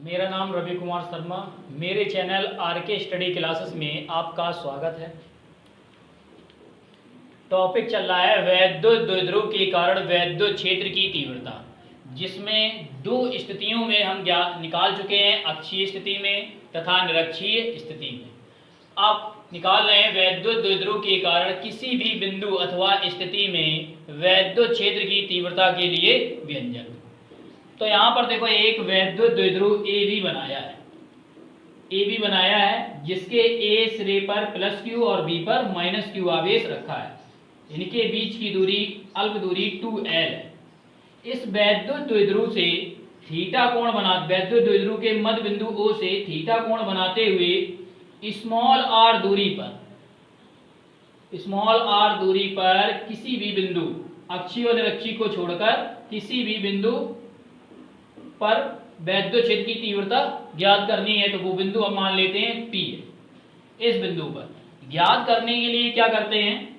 मेरा नाम रवि कुमार शर्मा। मेरे चैनल आरके स्टडी क्लासेस में आपका स्वागत है। टॉपिक चल रहा है वैद्युत द्विध्रुव के कारण वैद्युत क्षेत्र की तीव्रता, जिसमें दो स्थितियों में हम निकाल चुके हैं, अक्षीय स्थिति में तथा निरक्षीय स्थिति में। आप निकाल रहे हैं वैद्युत द्विध्रुव के कारण किसी भी बिंदु अथवा स्थिति में वैद्युत क्षेत्र की तीव्रता के लिए व्यंजक। तो यहाँ पर देखो एक वैद्युत द्विध्रुव ए बी बनाया है जिसके ए सिरे पर प्लस क्यू और बी पर माइनस क्यू आवेश रखा है। इनके बीच की दूरी अल्प दूरी 2l है। इस वैद्युत द्विध्रुव से थीटा कोण वैद्युत द्विध्रुव के मध्य बिंदु O से थीटा कोण बनाते हुए स्मॉल r दूरी पर किसी भी बिंदु अक्षीय और निरक्षीय को छोड़कर किसी भी बिंदु पर वैद्युत क्षेत्र की तीव्रता ज्ञात करनी है। तो वो बिंदु हम मान लेते हैं P है। इस बिंदु पर ज्ञात करने के लिए क्या करते हैं,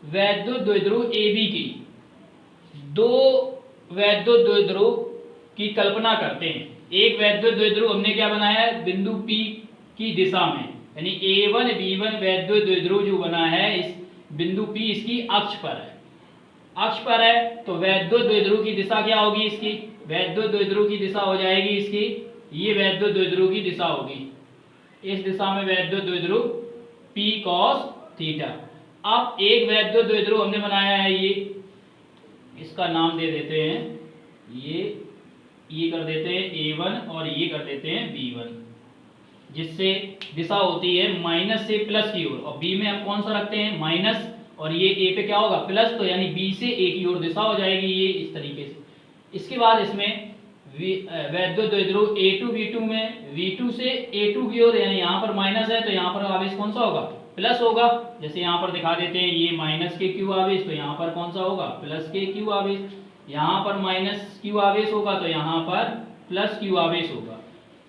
वैद्युत द्विध्रुव AB की दो वैद्युत द्विध्रुव की कल्पना करते हैं। एक वैद्युत द्विध्रुव हमने क्या बनाया है, बिंदु P की दिशा में, यानी A1 B1 वैद्युत द्विध्रुव जो बना है इस बिंदु P इसकी अक्ष पर है। तो वैद्युत द्विध्रुव की दिशा क्या होगी, इसकी वैद्युत द्विध्रुव की दिशा हो जाएगी इसकी, ये वैद्युत द्विध्रुव की दिशा होगी। इस दिशा में वैद्युत द्विध्रुव P cos थीटा। अब एक वैद्युत द्विध्रुव हमने बनाया है, ये इसका नाम दे देते हैं, ये कर देते हैं A1 और ये कर देते हैं B1, जिससे दिशा होती है माइनस से प्लस की ओर। और B में हम कौन सा रखते हैं, माइनस, और ये A पे क्या होगा, प्लस। तो यानी B से A की ओर दिशा हो जाएगी ये इस तरीके से। इसके बाद इसमें वैद्युत द्विध्रुव A2 B2 में V2 से A2 की ओर, यानी यहाँ पर माइनस है तो यहाँ पर आवेश कौन सा होगा, प्लस होगा। जैसे यहाँ पर दिखा देते हैं, ये माइनस के क्यू आवेश, तो यहाँ पर कौन सा होगा, प्लस के क्यू आवेश। यहाँ पर माइनस क्यू आवेश होगा तो यहाँ पर प्लस क्यू आवेश होगा।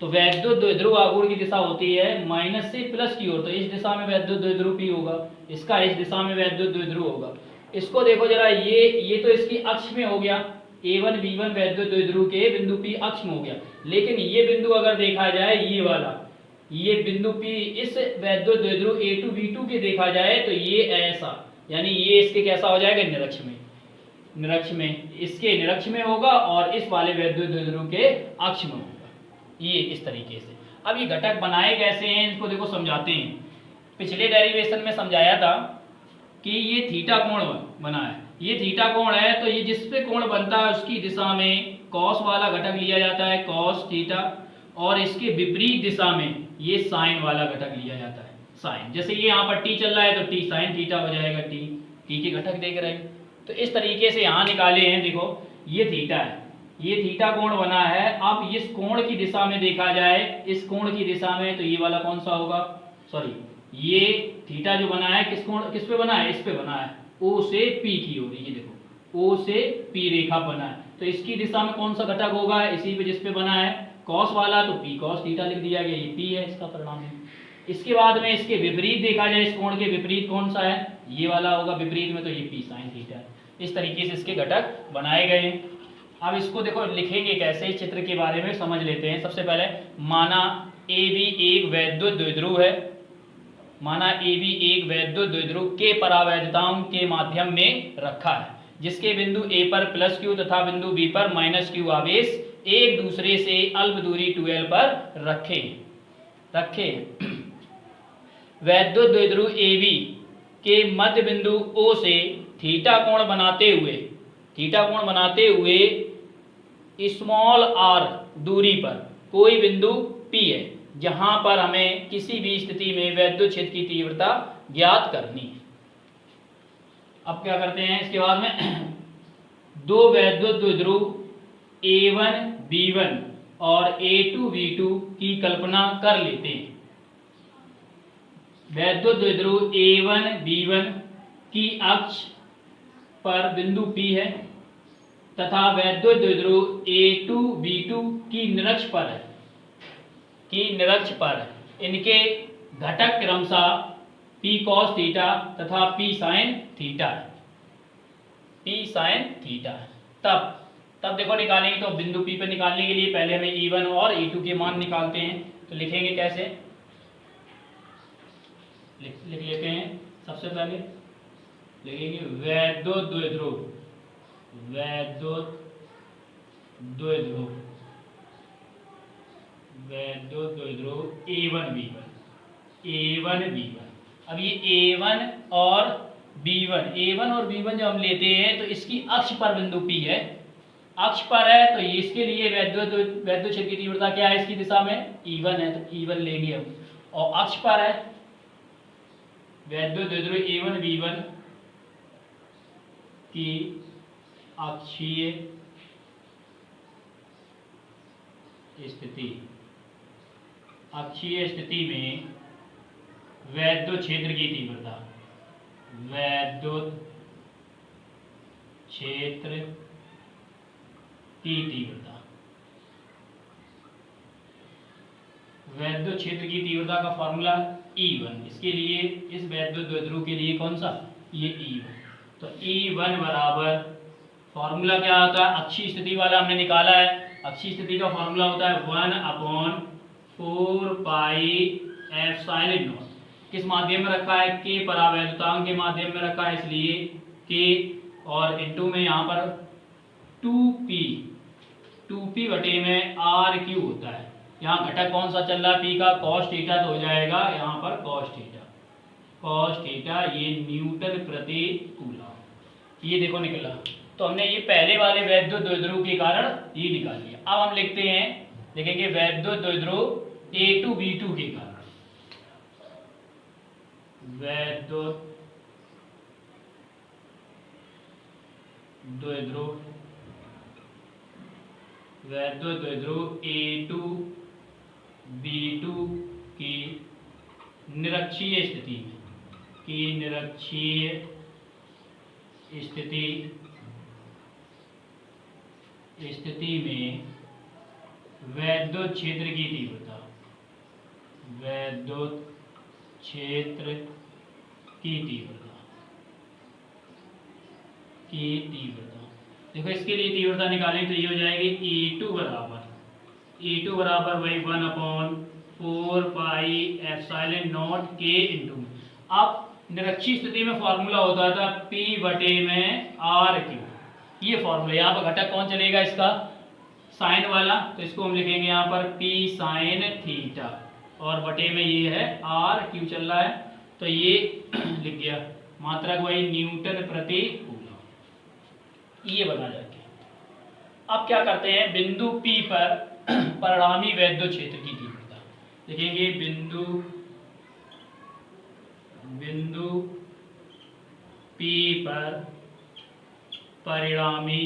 तो वैद्युत द्विध्रुव आघूर्ण की दिशा होती है माइनस से प्लस की ओर। तो इस दिशा में वैद्युत द्विध्रुव P होगा, इसका इस दिशा में वैद्युत द्विध्रुव होगा। इसको देखो जरा, ये तो इसकी अक्ष में हो गया, A1 B1 वैद्युत द्विध्रुव के बिंदु P अक्ष में हो गया। लेकिन ये बिंदु अगर देखा जाए, ये वाला, ये बिंदु P इस वैद्युत द्विध्रुव A2 B2 के देखा जाए तो ये ऐसा, यानी ये इसके कैसा हो जाएगा, निरक्ष में, इसके निरक्ष में होगा और इस वाले वैद्युत द्विध्रुव के अक्ष में होगा, ये इस तरीके से। अब ये घटक बनाए कैसे हैं, इसको देखो समझाते हैं। पिछले डेरिवेशन में समझाया था कि ये थीटा कोण बना है, ये थीटा कोण है, तो ये जिस पे कोण बनता है उसकी दिशा में कॉस वाला घटक लिया जाता है, कॉस थीटा, और इसके विपरीत दिशा में ये साइन वाला घटक लिया जाता है, साइन। जैसे ये यहाँ पर टी चल रहा है तो टी साइन थीटा हो जाएगा, टी के घटक देख रहे हैं। तो इस तरीके से यहाँ निकाले हैं। देखो ये थीटा है, ये थीटा कोण बना है। अब इस कोण की दिशा में देखा जाए, इस कोण की दिशा में, तो ये वाला कौन सा होगा, सॉरी, ये थीटा जो बना है किस पे बना है, इस पे बना है, O से P की ओर। ये देखो O से P रेखा बना है, तो इसकी दिशा में कौन सा घटक होगा, इसी पे जिस पे बना है कॉस वाला, तो P cos थीटा लिख दिया गया, ये P है इसका परिणाम है। इसके बाद में इसके विपरीत देखा जाए, इस कोण के विपरीत कौन सा है, ये वाला होगा विपरीत में, तो ये P sin थीटा है। इस तरीके से इसके घटक बनाए गए हैं। अब इसको देखो लिखेंगे कैसे, चित्र के बारे में समझ लेते हैं। सबसे पहले माना AB एक वैद्युत द्विध्रुव है, माना AB एक वैद्युत द्विध्रुव के परावैद्यताओं के माध्यम में रखा है, जिसके बिंदु A पर प्लस क्यू तथा बिंदु B पर माइनस क्यू आवेश एक दूसरे से अल्प दूरी 2l पर रखे। वैद्युत द्विध्रुव AB के मध्य बिंदु O से थीटा कोण बनाते हुए स्मॉल r दूरी पर कोई बिंदु P है, जहां पर हमें किसी भी स्थिति में वैद्युत क्षेत्र की तीव्रता ज्ञात करनी है। अब क्या करते हैं, इसके बाद में दो वैद्युत द्विध्रुव A1 B1 और A2 B2 की कल्पना कर लेते हैं। वैद्युत द्विध्रुव A1 B1 की अक्ष पर बिंदु P है तथा वैद्युत द्विध्रुव A2 B2 की निरक्ष पर इनके घटक क्रमशः P cos थीटा तथा P sin थीटा। तब तब देखो निकालेंगे तो बिंदु P पे निकालने के लिए पहले हमें E1 और E2 के मान निकालते हैं। तो लिखेंगे कैसे, लिख लेते हैं। सबसे पहले लिखेंगे वैद्युत द्विध्रुव, वैद्युत द्विध्रुव, वैद्युत द्विध्रुव A1 B1, A1 B1। अब ये A1 और B1, A1 और B1 जब हम लेते हैं तो इसकी अक्ष पर बिंदु P है, अक्ष पर है, तो ये इसके लिए वैद्युत क्षेत्र की तीव्रता क्या है, इसकी दिशा में E1 है, तो E1 लेंगे हम। और अक्ष पर है वैद्युत द्विध्रुव A1 B1 की अक्षीय स्थिति, अक्षीय स्थिति में वैद्युत क्षेत्र की तीव्रता, वैद्युत क्षेत्र की तीव्रता, वैद्युत क्षेत्र की तीव्रता का फॉर्मूला E1, इसके लिए इस वैद्युत द्विध्रुव के लिए कौन सा, ये E1। तो E1 बराबर फॉर्मूला क्या होता है, अक्षीय स्थिति वाला हमने निकाला है, अक्षीय स्थिति का फॉर्मूला होता है 1/4 पाई एप्सिलॉन नॉट। किस माध्यम में रखा है, के परावैद्युतांक के माध्यम में रखा है, इसलिए के, और इनटू में यहाँ पर 2p बटे में RQ होता है। यहाँ घटक कौन सा चल रहा है, P का cos थीटा, तो हो जाएगा यहाँ पर cos थीटा, cos थीटा, ये न्यूटन प्रति कूलम। ये देखो निकला। तो हमने ये पहले वाले वैद्युत द्विध्रुव के कारण ये निकाल लिया। अब हम लिखते हैं, लिखेंगे वैद्युत द्विध्रुव A2 B2 के कारण, वैद्युत द्विध्रुव, वैद्युत द्विध्रुव A2 B2 की निरक्षीय स्थिति में, की निरक्षीय स्थिति में वैद्युत क्षेत्र की तीव्रता, वैद्युत क्षेत्र की तीव्रता, देखो इसके लिए तीव्रता निकालें तो ये हो जाएगी E2 बराबर वही 1/4 pi epsilon not K into. अब निरक्षीय स्थिति में फॉर्मूला होता था P बटे में RQ, ये फॉर्मूला। यहाँ पर घटक कौन चलेगा, इसका साइन वाला, तो इसको हम लिखेंगे यहाँ पर P साइन थीटा, और बटे में ये है RQ चल रहा है, तो ये लिख गया। मात्रक वही न्यूटन प्रति कूलम, ये बना जाके। अब क्या करते हैं, बिंदु P पर परिणामी वैद्युत क्षेत्र की तीव्रता लिखेंगे। बिंदु P पर परिणामी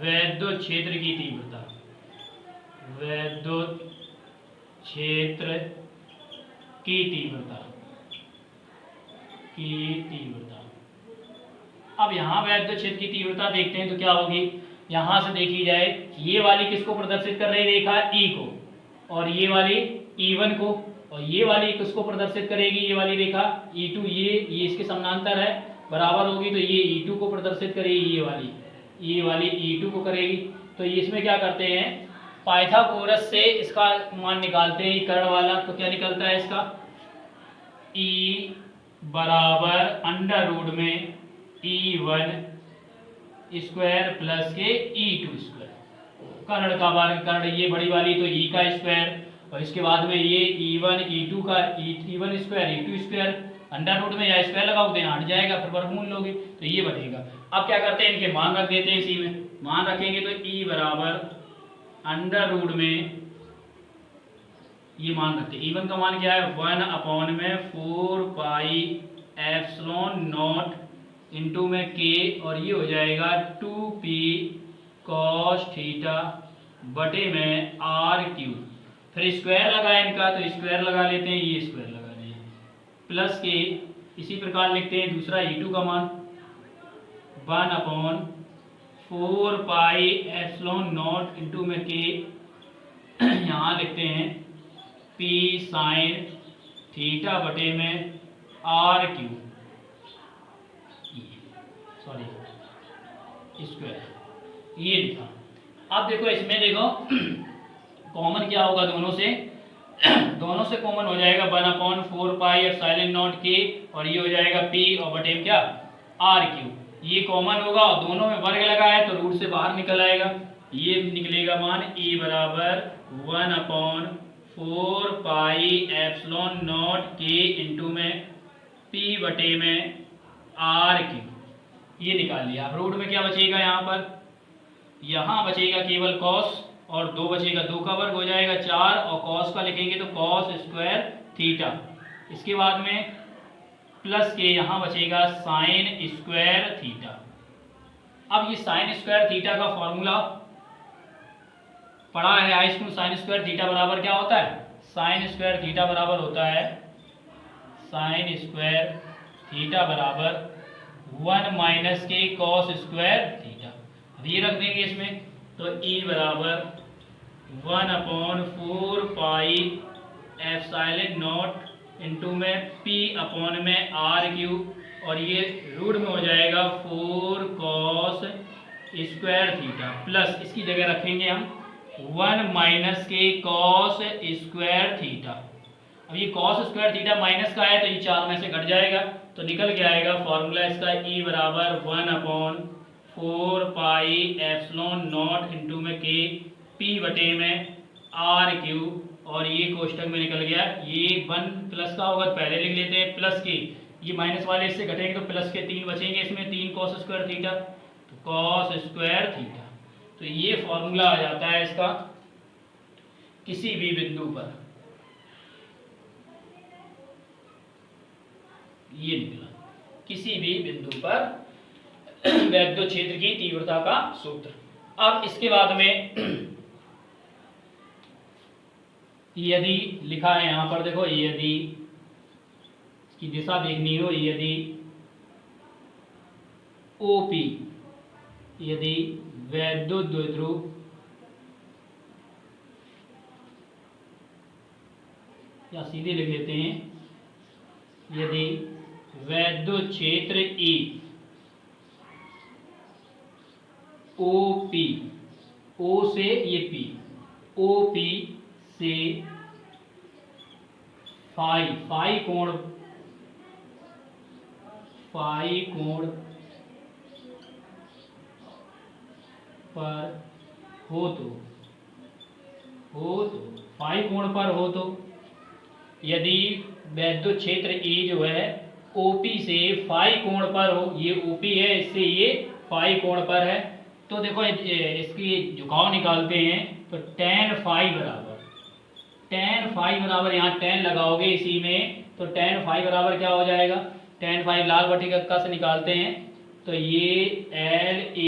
वैद्युत क्षेत्र की तीव्रता, वैद्युत क्षेत्र की तीव्रता, अब यहाँ वैद्युत क्षेत्र की तीव्रता देखते हैं तो क्या होगी, यहाँ से देखी जाए, ये वाली किसको प्रदर्शित कर रही रेखा, E को, और ये वाली E1 को, और ये वाली किसको प्रदर्शित करेगी, ये वाली रेखा E2, ये इसके समानांतर है, बराबर होगी, तो ये E2 को प्रदर्शित करेगी, ये वाली E2 को करेगी। तो ये इसमें क्या करते हैं, पाइथागोरस से इसका मान निकालते हैं, कर्ण वाला, तो क्या निकलता है इसका, E बराबर अंडर रूट में E1 स्क्वायर प्लस के E2 स्क्वायर, कर्ण का वर्ग, कर्ण ये बड़ी वाली तो E का स्क्वायर, और इसके बाद में ये E1 E2 का E1 square E2 square, under root में या स्क्वायर लगाओगे यहाँ हट जाएगा, फिर वर्गमूल लोगे तो ये बनेगा। अब क्या करते हैं, इनके मान रख देते हैं, इसी में मान रखेंगे तो E बराबर अंडर रूट में, ये मान रखते हैं, E1 का मान क्या है 1/4 पाई एप्सिलॉन नॉट इंटू में K, और ये हो जाएगा 2p cos थीटा बटे में RQ, फिर स्क्वायर लगाए इनका, तो स्क्वायर लगा लेते हैं, ये स्क्वायर लगा लें, प्लस के, इसी प्रकार लिखते हैं दूसरा E2 का मान 1/4 पाई एप्सिलॉन नॉट इंटू में K, यहाँ लिखते हैं P साइन थीटा बटे में RQ। सॉरी स्क्वायर, ये लिखा। अब देखो इसमें देखो कॉमन क्या होगा दोनों से, दोनों से कॉमन हो जाएगा 1/4πε0 k, और ये हो जाएगा p और बटे में क्या r3, ये कॉमन होगा और दोनों में वर्ग लगा है तो रूट से बाहर निकल आएगा, ये निकलेगा मान e बराबर 1/4πε0 k इंटू में p बटे में r3, ये निकाल लिया। अब रूट में क्या बचेगा, यहाँ बचेगा केवल कॉस, और 2 बचेगा, 2 का वर्ग हो जाएगा 4, और कॉस का लिखेंगे तो कॉस स्क्वायर थीटा, इसके बाद में प्लस के यहाँ बचेगा साइन स्क्वायर थीटा। अब ये साइन स्क्वायर थीटा का फॉर्मूला पढ़ा है high school, sine square theta बराबर क्या होता है, साइन स्क्वायर थीटा बराबर होता है साइन स्क्वायर थीटा बराबर 1 माइनस के कॉस स्क्वायर थीटा। अब ये रख देंगे इसमें, तो e बराबर 1/4πε0 इंटू में p अपॉन में r3, और ये रूट में हो जाएगा 4 cos स्क्वायर थीटा, प्लस इसकी जगह रखेंगे हम 1 माइनस के cos स्क्वायर थीटा। अब ये cos स्क्वायर थीटा माइनस का है तो ये 4 में से घट जाएगा, तो निकल के आएगा फॉर्मूला इसका e बराबर 1/4πε0 इंटू में के p बटे में r3, और ये कोष्टक में निकल गया, ये 1 प्लस का होगा तो पहले लिख लेते हैं प्लस के, ये माइनस वाले इससे घटेंगे तो प्लस के 3 बचेंगे, इसमें 3 cos स्क्वायर थीटा, तो cos स्क्वायर थीटा। तो ये फॉर्मूला आ जाता है इसका किसी भी बिंदु पर, ये निकला किसी भी बिंदु पर वैद्युत क्षेत्र की तीव्रता का सूत्र। अब इसके बाद में यदि लिखा है यहाँ पर देखो, यदि की दिशा देखनी हो, यदि OP, यदि वैद्युत द्विध्रुव या सीधे लिख लेते हैं, यदि वैद्युत क्षेत्र E OP, O से ये P, OP से फाई कोण पर हो तो फाई कोण पर हो तो, यदि वैद्युत क्षेत्र E जो है OP से फाई कोण पर हो, ये OP है इससे ये फाई कोण पर है, तो देखो इसकी झुकाव निकालते हैं, तो tan फाई बराबर यहाँ tan लगाओगे इसी में, तो tan फाई बराबर क्या हो जाएगा, tan फाई लाल बटे का कस निकालते हैं, तो ये L A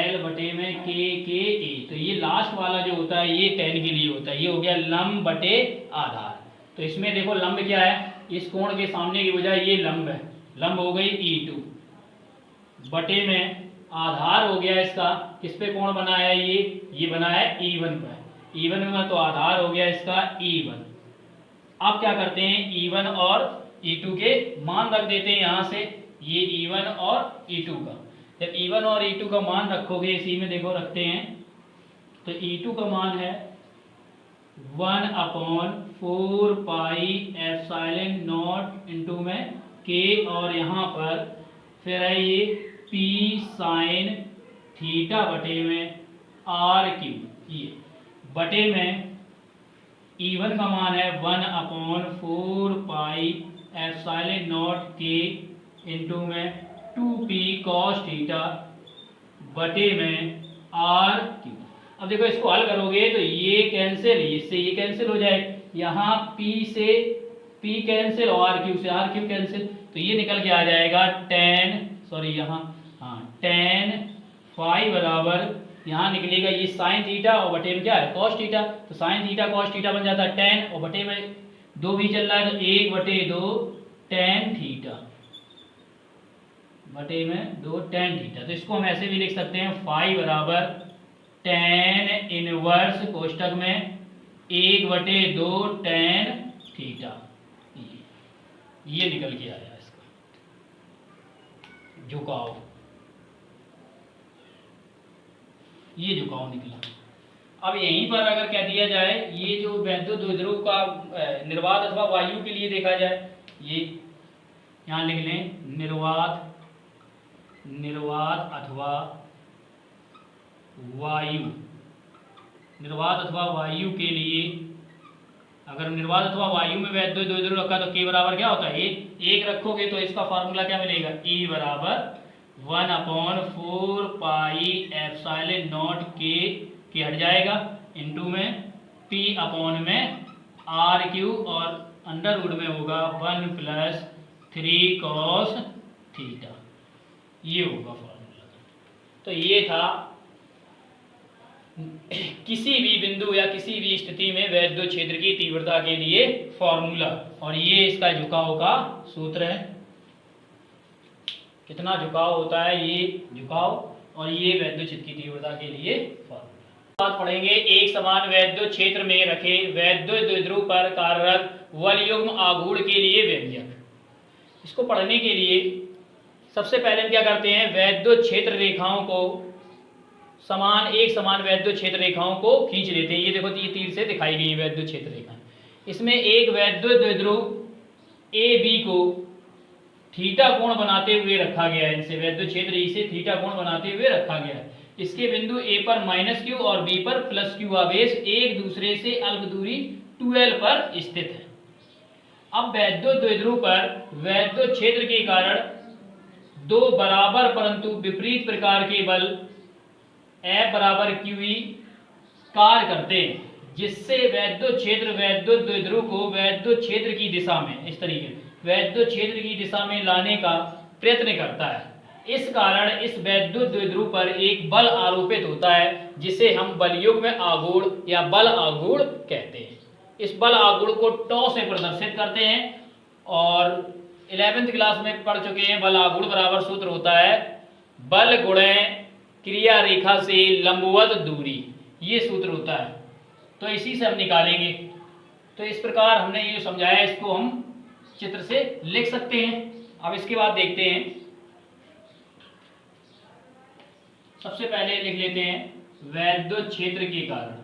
L बटे में K K A, तो ये लास्ट वाला जो होता है ये tan के लिए होता है, ये हो गया लंब बटे आधार। तो इसमें देखो लंब क्या है, इस कोण के सामने की बजाय ये लंब है, लंब हो गई E2 बटे में आधार हो गया इसका, किस पे कोण बना है, ये बना है E1 पर, E1 में तो आधार हो गया इसका E1। अब क्या करते हैं, E1 और E2 के मान रख देते हैं यहाँ से, ये E1 और E2 का, जब E1 और E2 का मान रखोगे इसी में देखो रखते हैं, तो E2 का मान है 1/4πε0 इंटू में K, और यहाँ पर फिर है ये P साइन थीटा बटे में R3, ये बटे में E1 का मान है 1/4πε0 K इंटू में 2P cos थीटा बटे में R3। अब देखो इसको हल करोगे तो ये कैंसिल, इससे ये कैंसिल हो जाए, यहाँ P से P कैंसिल और R3 से R3 कैंसिल, तो ये निकल के आ जाएगा tan फाई बराबर यहाँ निकलेगा ये साइन थीटा और बटे में क्या है कॉस थीटा, तो साइन थीटा कॉस थीटा बन जाता है tan, और बटे में 2 भी चल रहा है तो 1/2 tan थीटा बटे में 2 tan थीटा। तो इसको हम ऐसे भी लिख सकते हैं फाई बराबर tan इनवर्स कोष्टक में 1/2 tan थीटा, ये निकल के आया इसका झुकाव। ये झुकाव निकला। अब यहीं पर अगर कह दिया जाए ये जो वैद्युत द्विध्रुव का निर्वात अथवा वायु के लिए देखा जाए, ये यहाँ लिख लें निर्वात अथवा वायु, निर्वात अथवा वायु के लिए अगर निर्वात अथवा वायु में वैद्युत द्विध्रुव रखा तो के बराबर क्या होता है, एक रखोगे तो इसका फार्मूला क्या मिलेगा, E बराबर 1/4 पाई एप्सिलॉन नॉट के हट जाएगा इनटू में P अपॉन में R क्यू और अंडर रूट में होगा 1 + 3 cos थीटा, ये होगा फार्मूला। तो ये था किसी भी बिंदु या किसी भी स्थिति में वैद्युत क्षेत्र की तीव्रता के लिए फॉर्मूला, और ये इसका झुकाव का सूत्र है। कितना झुकाव होता है, ये झुकाव, और ये वैद्युत क्षेत्र की तीव्रता के लिए फॉर्मूला। बात पढ़ेंगे एक समान वैद्युत क्षेत्र में रखे वैद्युत द्विध्रुव पर कार्यरत वलयुग्म आघूर्ण के लिए व्यंजक। इसको पढ़ने के लिए सबसे पहले हम क्या करते हैं, वैद्युत क्षेत्र रेखाओं को एक समान वैद्युत क्षेत्र रेखाओं को खींच लेते हैं। ये देखो ये तीर से दिखाई गई है वैद्युत क्षेत्र रेखाएं। इसमें एक वैद्युत द्विध्रुव ए बी को थीटा कोण बनाते हुए रखा गया है। इनसे वैद्युत क्षेत्र ई से थीटा कोण बनाते हुए रखा गया है। इसके बिंदु ए पर -q और बी पर +q आवेश एक दूसरे से अल्प दूरी 2l पर स्थित है। अब वैद्युत द्विध्रुव पर वैद्युत क्षेत्र के कारण दो बराबर परंतु विपरीत प्रकार के बल F बराबर QE कार्य करते हैं, जिससे वैद्युत क्षेत्र वैद्युत द्विध्रुव को वैद्युत क्षेत्र की दिशा में, इस तरीके वैद्युत क्षेत्र की दिशा में लाने का प्रयत्न करता है। इस कारण इस वैद्युत द्विध्रुव पर एक बल आरोपित होता है, जिसे हम बलयुग्म आघूर्ण या बल आघूर्ण कहते हैं। इस बल आघूर्ण को टॉ से प्रदर्शित करते हैं, और 11वीं क्लास में पढ़ चुके हैं। बल आघूर्ण बराबर सूत्र होता है बल गुणे क्रिया रेखा से लंबवत दूरी, ये सूत्र होता है। तो इसी से हम निकालेंगे। तो इस प्रकार हमने ये समझाया, इसको हम चित्र से लिख सकते हैं। अब इसके बाद देखते हैं, सबसे पहले लिख लेते हैं वैद्युत क्षेत्र के कारण,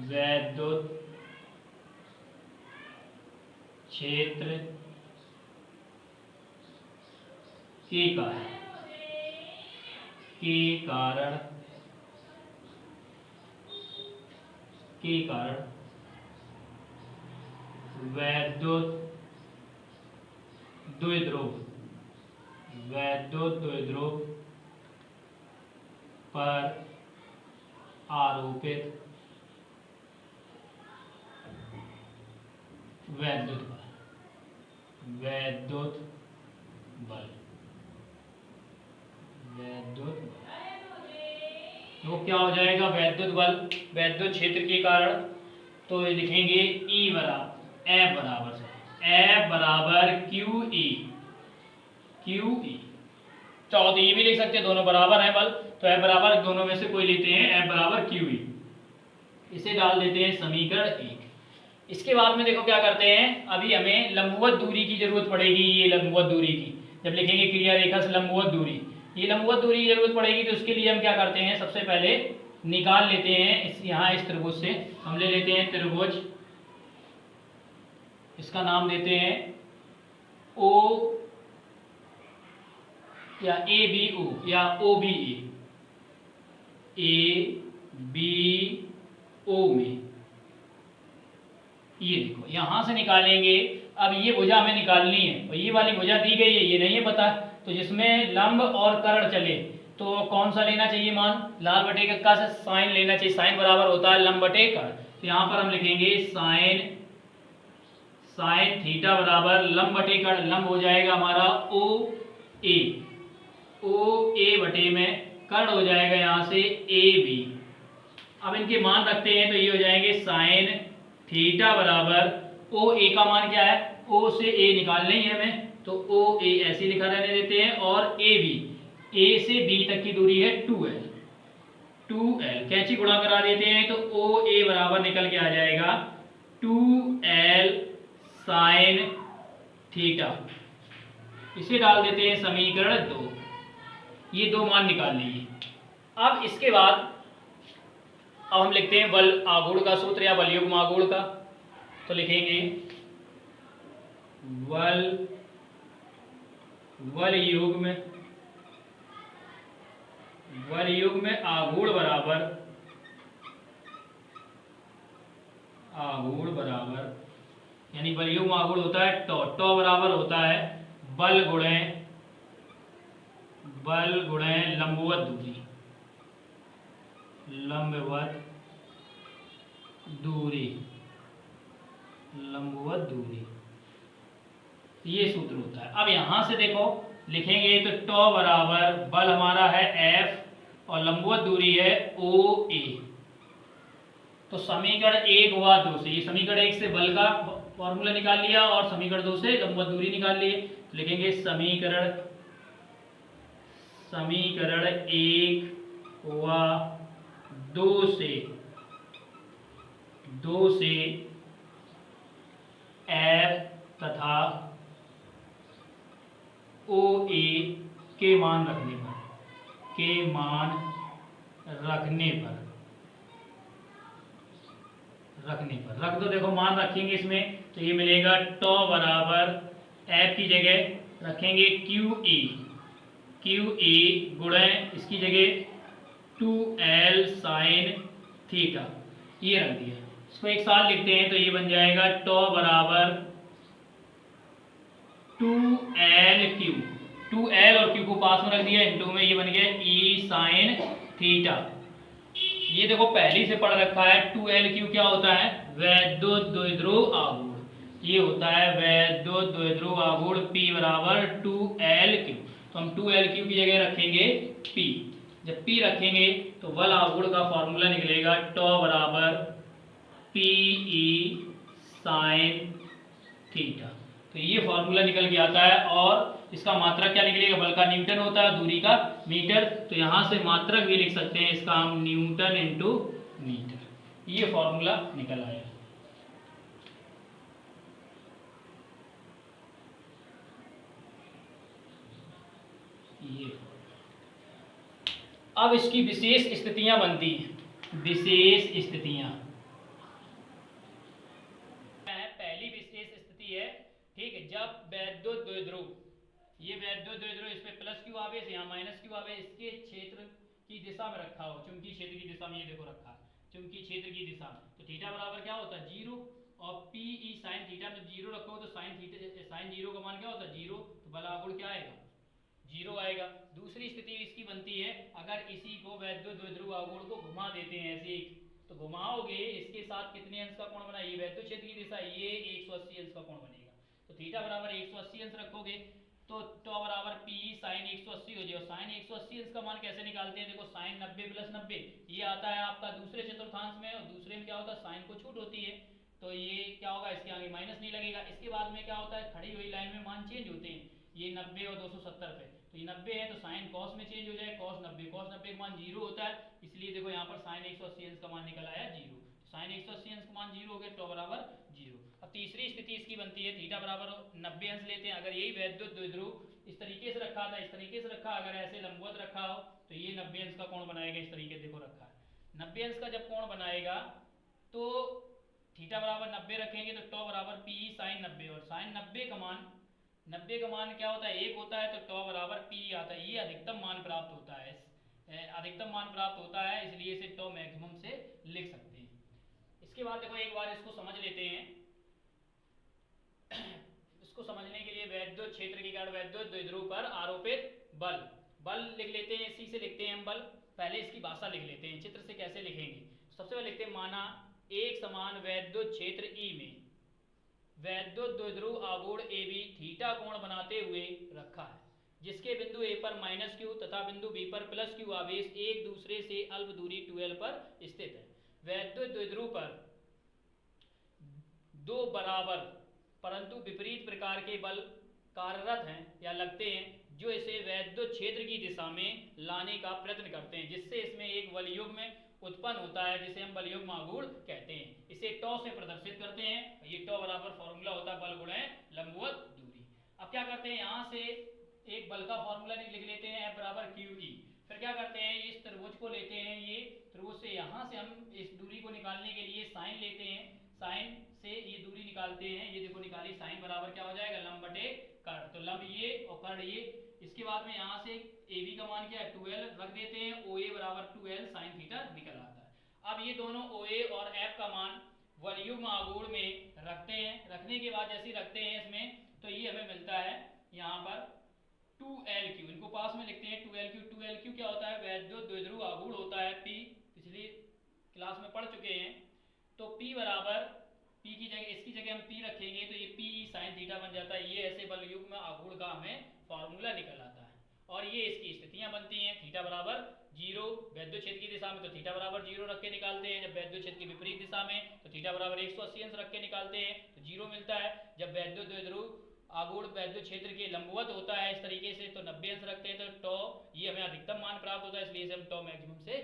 वैद्युत क्षेत्र के कारण वैद्युत द्विध्रुव पर आरोपित वैद्युत बल तो क्या हो जाएगा, वैद्युत बल वैद्युत क्षेत्र के कारण। तो ये लिखेंगे E बराबर F बराबर QE। चाहो तो ये भी लिख सकते हैं, दोनों बराबर हैं बल, तो F बराबर दोनों में से कोई लेते हैं, F बराबर QE। इसे डाल देते हैं समीकरण 1। इसके बाद में देखो क्या करते हैं, अभी हमें लंबवत दूरी की जरूरत पड़ेगी। ये लंबवत दूरी की जब लिखेंगे क्रिया रेखा से लंबवत दूरी, ये लंबवत दूरी की जरूरत पड़ेगी। तो उसके लिए हम क्या करते हैं, सबसे पहले निकाल लेते हैं यहाँ इस त्रिभुज से हम ले लेते हैं त्रिभुज, इसका नाम देते हैं O या ABO या OBA, ABO में ये देखो यहां से निकालेंगे। अब ये भुजा हमें निकालनी है, और ये वाली भुजा दी गई है, ये नहीं है पता, तो जिसमें लंब और कर्ण चले तो कौन सा लेना चाहिए मान, लाल बटे का से साइन लेना चाहिए। साइन बराबर होता है लंब बटे कर्ण। तो यहाँ पर हम लिखेंगे साइन थीटा बराबर लंब बटे कर्ण, लंब हो जाएगा हमारा ओ ए बटे में कर्ण हो जाएगा यहाँ से AB। अब इनके मान रखते हैं तो ये हो जाएंगे साइन थीटा बराबर ओ ए का मान क्या है, O से A निकालना ही है हमें, तो OA ऐसे लिखा रहने देते हैं, और AB A से B तक की दूरी है 2L, कैंची गुणा करा देते हैं तो OA बराबर निकल के आ जाएगा 2L साइन थीटा। इसे डाल देते हैं समीकरण 2। ये दो मान निकाल लीजिए। अब इसके बाद अब हम लिखते हैं बल आघूर्ण का सूत्र या बल युग्म आघूर्ण का। तो लिखेंगे बल युग्म आघूर्ण बराबर यानी बल युग्म आघूर्ण होता है टॉ बराबर होता है बल गुणे लंबवत दूरी, ये सूत्र होता है। अब यहां से देखो लिखेंगे तो टॉ बराबर बल हमारा है F और लंबवत दूरी है OA। तो समीकरण 1 हुआ 2 से, ये समीकरण 1 से बल का फॉर्मूला निकाल लिया और समीकरण 2 से लंबवत दूरी निकाल लिए। तो लिखेंगे समीकरण 1 हुआ 2 से F तथा OA के मान रखने पर रख दो। देखो मान रखेंगे इसमें तो ये मिलेगा टॉ बराबर F की जगह रखेंगे QA गुणे इसकी जगह 2L साइन थीटा, ये रख दिया। इसको एक साथ लिखते हैं तो ये बन जाएगा टॉ बराबर 2L और Q को पास में रख दिया इनटू में, ये बन गया E साइन थीटा। ये देखो पहले से पढ़ रखा है 2L क्या होता है, वैद्युत द्विध्रुव आघूर्ण। ये होता है वैद्युत द्विध्रुव आघूर्ण P बराबर 2L। तो हम 2L की जगह रखेंगे P। जब P रखेंगे तो बल आघूर्ण का फॉर्मूला निकलेगा टॉ बराबर PE साइन थीटा। तो ये फॉर्मूला निकल के आता है और इसका मात्रक क्या निकलेगा, बल का न्यूटन होता है, दूरी का मीटर। तो यहां से मात्रक भी लिख सकते हैं इसका हम न्यूटन इंटू मीटर। ये फॉर्मूला निकल आया। ये अब इसकी विशेष स्थितियां बनती हैं। विशेष स्थितियां पहली विशेष स्थिति है, ठीक है, जब वैद्युत द्विध्रुव, ये वैद्युत द्विध्रुव इसमें प्लस क्यू आवेश यहाँ माइनस क्यू आवेश इसके क्षेत्र की दिशा में रखा हो, चुंबकीय क्षेत्र की दिशा में, ये देखो रखा चुंबकीय क्षेत्र की दिशा में। तो थीटा बराबर क्या होता है 0 और PE साइन थीटा में 0 रखो तो साइन 0 का मान क्या होता है 0। तो बल आघूर्ण क्या आएगा 0 आएगा। दूसरी स्थिति इसकी बनती है, अगर इसी को वैद्युत द्विध्रुव आघूर्ण को घुमा देते हैं ऐसे, तो घुमाओगे इसके साथ कितने अंश का कोण बना, ये वैद्युत क्षेत्र की दिशा, ये 180 अंश का कोण बनेगा। तो थीटा बराबर 180 अंश रखोगे तो टॉ बराबर PE साइन 180 हो जाएगा। साइन 180 अंश का मान कैसे निकालते हैं, देखो साइन 90 प्लस 90 ये आता है आपका दूसरे चतुर्थांश में, और दूसरे में क्या होता है साइन को छूट होती है, तो ये क्या होगा इसके आगे माइनस नहीं लगेगा। इसके बाद में क्या होता है खड़ी हुई लाइन में मान चेंज होते हैं, ये 90 और 270 पे, तो ये 90 है तो साइन कॉस में चेंज हो जाए, कॉस 90 का मान 0 होता है, इसलिए देखो यहाँ पर साइन 180 अंश का मान निकल आया 0। साइन 180 अंश का मान 0 हो गया, टॉ बराबर 0। अब तीसरी स्थिति इसकी बनती है, थीटा बराबर 90 अंश लेते हैं। अगर यही वैद्युत द्विध्रुव इस तरीके से रखा था, इस तरीके से रखा, अगर ऐसे लंबवत रखा हो तो ये 90 अंश का कोण बनाएगा। इस तरीके देखो रखा है 90 अंश का जब कोण बनाएगा तो थीटा बराबर 90 रखेंगे तो टॉ बराबर PE साइन 90, और साइन 90 का मान क्या होता है 1 होता है, तो टॉ बराबर PE आता है। ये अधिकतम मान प्राप्त होता है, अधिकतम मान प्राप्त होता है, इसलिए इसे टॉ मैक्सिमम से लिख सकते हैं। इसके बाद देखो एक बार इसको समझ लेते हैं। इसको समझने के लिए वैद्युत क्षेत्र के कारण वैद्युत द्विध्रुव पर आरोपित बल लिख लेते हैं, इसी से लिखते हैं हम बल। पहले इसकी भाषा लिख लेते हैं, चित्र से कैसे लिखेंगे। सबसे पहले लिखते हैं, माना एक समान वैद्युत क्षेत्र E में वैद्युत द्विध्रुव आघूर्ण AB थीटा कोण बनाते हुए रखा है, जिसके बिंदु A पर माइनस क्यू तथा बिंदु B पर प्लस क्यू आवेश एक दूसरे से अल्प दूरी 2L पर स्थित है। वैद्युत द्विध्रुव पर दो बराबर परंतु विपरीत प्रकार के बल कार्यरत हैं या लगते हैं, जो इसे वैद्युत क्षेत्र की दिशा में लाने का प्रयत्न करते हैं, जिससे इसमें एक बल युग्म उत्पन्न होता है, जिसे हम बल युग्म आघूर्ण कहते हैं। इसे टॉ से प्रदर्शित करते हैं। ये टॉ बराबर फॉर्मूला होता है बल गुणे लंबवत दूरी। अब क्या करते हैं, यहाँ से एक बल का फॉर्मूला लिख लेते हैं F बराबर क्यू ई। फिर क्या करते हैं, इस त्रिभुज को लेते हैं, ये त्रिभुज से यहाँ से हम इस दूरी को निकालने के लिए साइन लेते हैं, साइन से ये दूरी निकालते हैं, ये देखो निकाली, साइन बराबर क्या हो जाएगा, लंब बटे कर्ण। तो लंब ये और कर्ण ये। इसके बाद में यहाँ से ए बी का मान क्या है 2l रख देते हैं, ओ ए बराबर 2l साइन थीटा निकल आता है। अब ये दोनों ओ ए और एफ का मान वलयुग्म आघूर्ण में रखते हैं, रखने के बाद जैसे रखते हैं इसमें, तो ये हमें मिलता है यहाँ पर 2Lq, इनको पास में लिखते हैं 2Lq। 2Lq क्या होता है, वैद्युत द्विध्रुव आघूर्ण होता है P, पिछली क्लास में पढ़ चुके हैं। तो P बराबर, P की जगह, इसकी जगह हम P रखेंगे तो ये P साइन थीटा बन जाता है। ये ऐसे बल युग्म आघूर्ण का हमें फॉर्मूला निकल आता है और ये इसकी स्थितियां बनती हैं। थीटा बराबर 0 वैद्युत क्षेत्र की दिशा में तो थीटा बराबर 0 रख के निकालते हैं, जब वैद्युत क्षेत्र की विपरीत दिशा में तो थीटा बराबर 180 अंश रख के निकालते हैं तो 0 मिलता है। जब वैद्युत द्विध्रुव आघूर्ण वैद्युत क्षेत्र के लंबवत होता है इस तरीके से तो 90 अंश रखते हैं तो टॉ, ये हमें अधिकतम मान प्राप्त होता है, इसलिए इसे हम टॉ मैक्सिमम से